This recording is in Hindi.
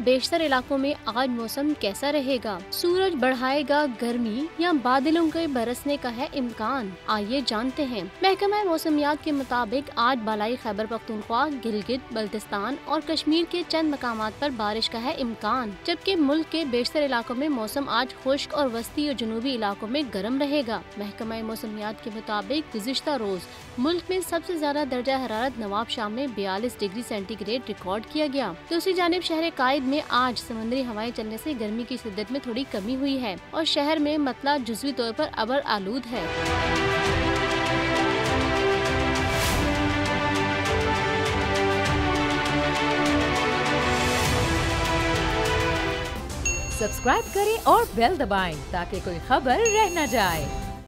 बेशतर इलाकों में आज मौसम कैसा रहेगा? सूरज बढ़ाएगा गर्मी या बादलों के बरसने का है इम्कान? आइए जानते हैं। महकमा मौसमियात के मुताबिक आज बालाई खैबर पख्तूनख्वा, गिलगित, बल्तिस्तान और कश्मीर के चंद मकामात पर बारिश का है इम्कान, जबकि मुल्क के बेशतर इलाकों में मौसम आज खुश्क और वस्ती और जनूबी इलाकों में गर्म रहेगा। महकमा मौसमियात के मुताबिक गुज़िश्ता रोज मुल्क में सबसे ज्यादा दर्जा हरारत नवाबशाह में 42 डिग्री सेंटीग्रेड रिकॉर्ड किया गया। दूसरी जानिब शहर कायद में आज समुद्री हवाएं चलने से गर्मी की शिद्दत में थोड़ी कमी हुई है और शहर में मतला जुज़वी तौर पर अबर आलूद है। सब्सक्राइब करें और बेल दबाएं ताकि कोई खबर रह न जाए।